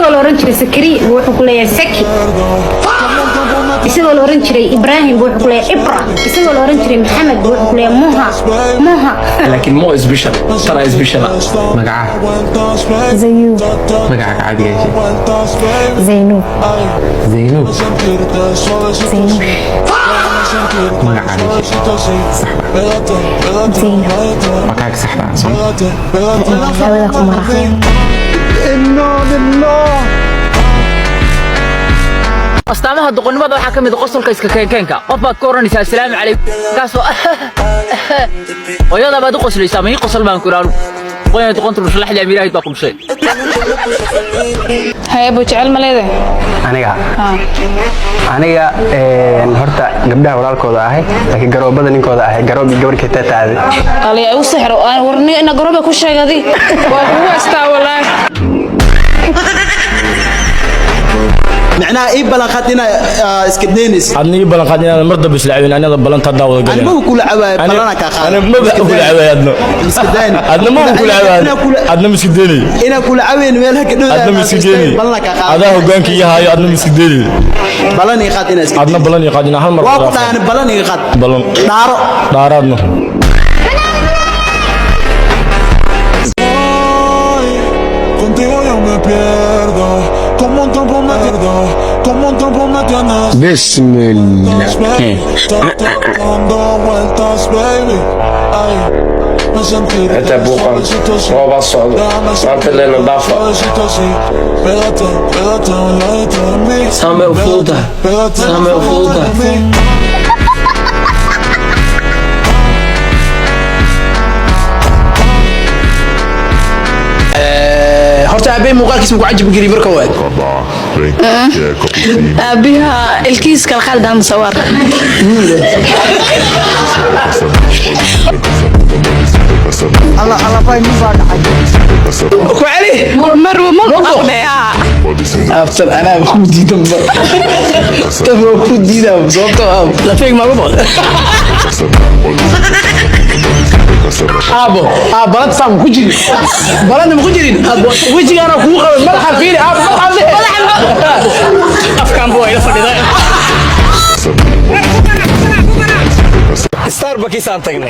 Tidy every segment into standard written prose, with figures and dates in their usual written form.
isagoo la oran jiray Sakari wuxuu ku leeyahay Saki isagoo la oran jiray Ibrahim wuxuu ku leeyahay Ibra isagoo la oran jiray Maxamed wuxuu ku leeyahay Moha لكن مو سبيشال ترى سبيشال مقعه Zayu مقعك عادي يا شيخ Zainub زينوب Zainub مقع عادي يا شيخ صح Zainub مقعك صح بقى صح labada kumara astaamaha doqonnimada waxa kamid ah qosolka iska keenka qof baad ka oranaysaa assalaamu calaykum kaasoo oyada baad u qoslaysaa ma ii qosol baan ku raanu qoyay doqontu ruuxlaxda Ilaahay baa ku dhashay هاي أبو جعل مليده aniga horta gabdhaha walaalkooda ahay laakiin garoobada ninkooda ahay garoobi gabarka taataade قال يا وسحر أنا ورني أنا قربة كل شيء هذه وهو استوى معناها إيه بلغتنا إسكندينيس أنا بلغتنا مرضى بس لعبين أنا بلغت هذا ولا أنا مو كل عواي بلغنا كخال أنا ما بقول عواي أدنى إسكنديني أنا ما بقول عواي أدنى مسكديني أنا كل عواي نملها كده أدنى مسكديني بلغنا كخال هذا هو جانك إياه هاي أدنى مسكديني بلغني خاتنا إسكنديني أدنى بلغني خاتنا هالمرة واقع أنا بلغني خات بلغ دار أدنى Contigo yo me pierdo, como un trompo me pierdo, como un trompo me tienes. bismillah Dando vueltas, baby. Ay, me sentiré. أنت بوقا هو بصعد أنت اللي نضافة Pégate, pégate a un ladito de mí. سامي وفوضى سامي وفوضى horta abey muuqaalkiisa ku cajib gari marka waad بها الكيس كالخالد عن صور الله باي مفاجأة ku celi مروة ملقب after أنا كودي دم تبغى كودي دم زوجته لا فيك ما بقول أبو بلد سام كوجري بلد ما كوجري وجهي أنا كوخ ما حفيني أفكار بوي لا فدي ستاربكس أنت هنا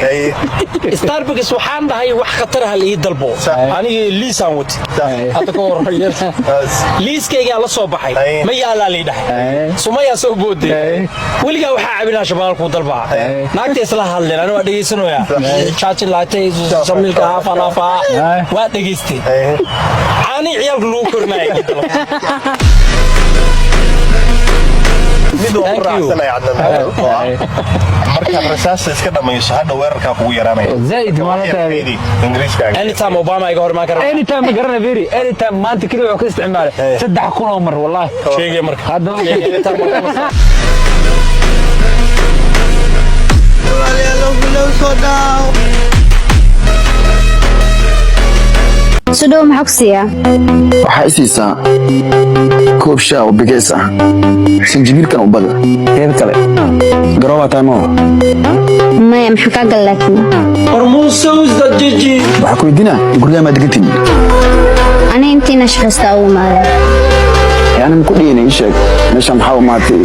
ستاربكس وحنا هاي وح خطرها اللي يدلبو أنا ليس أموت أتكور ليس كي على صباحي ما يلا لي ده سمية سوبودي ولي جا وح عبنا شباب كودلبا ناقتي إصلاح هالله أنا ودي سنويا شاطر لاتي زميل كهاف أنا فا ودي جستي أنا عيال لوكر ناي midoo ku raacsanay marka rasaas iska dhamayso hadda weerarka kugu yaraanay zaid malata ingiriiska anytime Obama iga hor ma karo anytime ma garana very anytime maanta kaliya wuxuu ka isticmaalay 3 kun mar wallahi sheegay marka hadda Sudo maxaa waxaa isiisaa koob shaa oo bigeys ah sinjibiirkan u bada heer kale garooba taamo maya maxaa ka gal laakiin hormuusa usda jiji waxaa ku weydiinaa guriga ma degantiin ana intiina shaqaysta ugu maaday yani ma ku dhigin ii sheeg meesha maxaa u maatay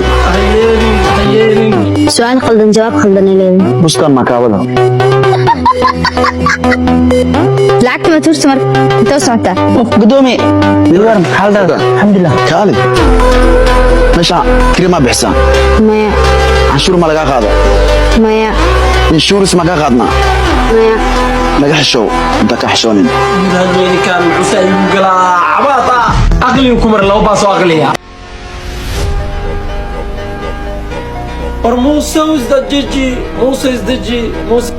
su'aal qaldan jawaab qaldan leeyahay buskan makaabada lacagta ma turta mar inta socota gudoomi wiiran xaalada alxamdulillah kaali meesha kirima bixsan maya canshuur ma laga qaado maya insurance ma ka qaadna maya laga xishow inta ka xishoonin هذول كان عسل قلا عباطة أقليكم لو باصوا أقليها موسى وزدجي موسى وزدجي موسى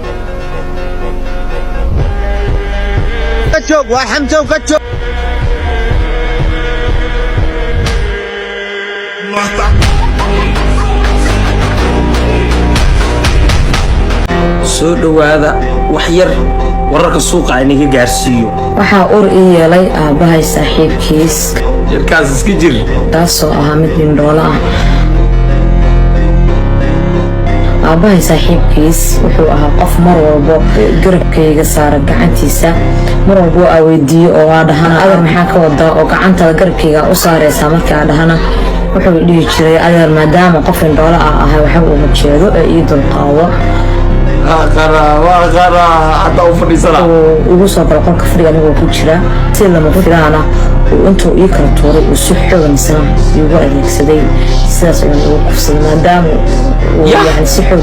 كتشوك وحمزة وكتشوك soo dhawaada wax yar wararka suuqa iniga gaarsiiyo waxa ur ii yeelay aabahay saaxiibkiis jirkaas iska jir taasoo ah mid indhoola ah aabahay saaxiibkiis wuxuu ahaa qof mar walbo garabkayga saara gacantiisa mar walbo aa weydiiyo oo aa dhahana adeer maxaa ka wadaa oo gacantaada garabkayga u saaraysaa markii aa dhahana wuxuu dhihi jiray adeer maadaama qof indhoolo ah ahay waxba uma jeedo ee ii dulqaado igu soo galo qolka fadhiga anigoo ku jira si lama filaana intuu ii kala tuuray uu si xooga misna igu adeegsaday sidaas ayaan ugu kufsaday maadaama yani si xoog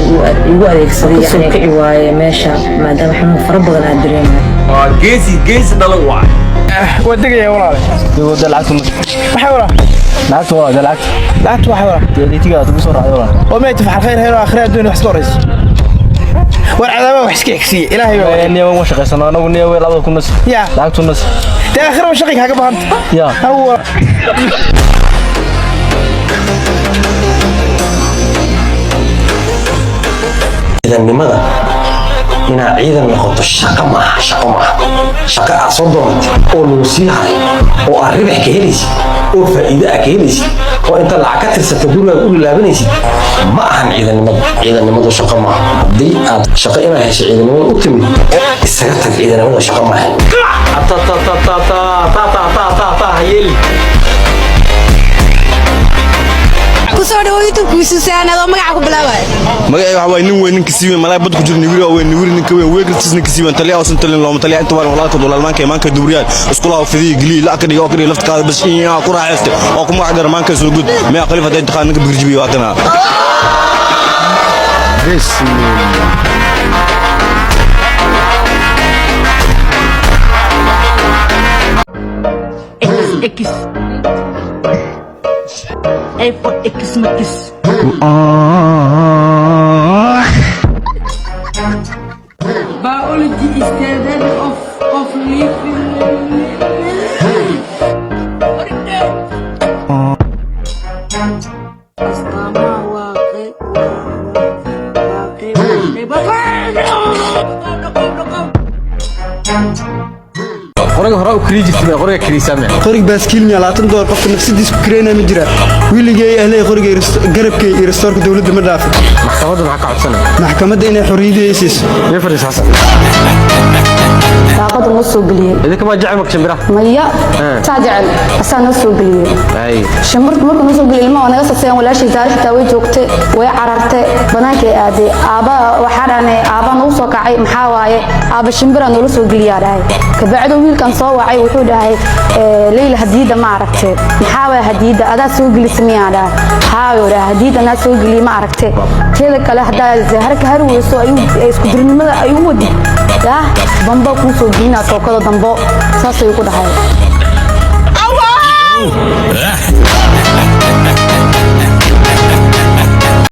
igu adeegsaday yani kici waaye meesha maadaama xanuun fara badan aad dareemayo geesi dhalan waa ودقيقة ولا يقول ده العكس محاولة العكس ولا ده العكس لعبت محاولة دي تيجي بسرعة ولا وما يتفع خير هيرو آخرها بدون حسكوريس والعذاب وحسكي كسي إلهي إني ما شقيسنا أنا وني ولا هذا كناس يا لعبت الناس ده آخر وشقيك حاجة بهمت يا هو إذا لماذا؟ إن عيدا نقطة الشقة معها شقة أصدمت أو نوصيها أو الربح كهليس أو فائدة كهليس أو أنت العكات ستقول لا بنيسي ما أهم عيدا لماذا شقة معها دي شقة إما هي عيدا لماذا أكتمل السيارة عيدا لماذا شقة معها تا تا تا تا تا تا تا تا تا تا هيلي kusoo dhawo youtube-kiisu saanado magaca ku bilaabay magacay waxa way nin weyn ninka siiween malaay bad ku jiro niwir weyn ninka weyn weegaltiis ninka siiween taliya oo santalin loo taliya inta waan walaalka dolaalmaanka imaanka dubriyaan iskulaha fidii gili la ka dhigo kaliya lafta qaad bas in ku raaxayste oo kuma xagar maanka soo gud ma qalifa day taqaan ninka birjibi waatana Hey, for X Max. Biology is the study of living. قرية هراء كريجي تبع قرية كريسامة قرية باسكيل مية لاتن دور قفت نفسي ديسكو كرينا مجرى ويلي جاي أهلي قرية قرب كي يرستورك دولة المدافع محكمة معك عطسنا محكمة دينا حرية إيسيس يفرس حسن daaqada noo soo galiyay idinka ma jacayl marka shimbira maya taa jacayl asaa noo soo galiyay ay shimbirtu markuu noo soo galiyay ilmaha naga saseen walaashay taariikh taa way joogtay way carartay banaanka ay aaday aaba waxa dhaanay aaba noo soo kacay maxaa waaye aaba shimbira noo soo galiyaa dhahay ka bacdo wiilkan soo wacay wuxuu dhahay leeyla hadiida ma aragtay maxaa waaye hadiida adaa soo galisay miyaa dhahay haayo dhahay hadiida na soo galiyay ma aragtay teeda kale hadaa zaharka har weyso ay isku dirnimada ay u wadi yaa bamba ku soo diina tookada dambo saasay ku dhahay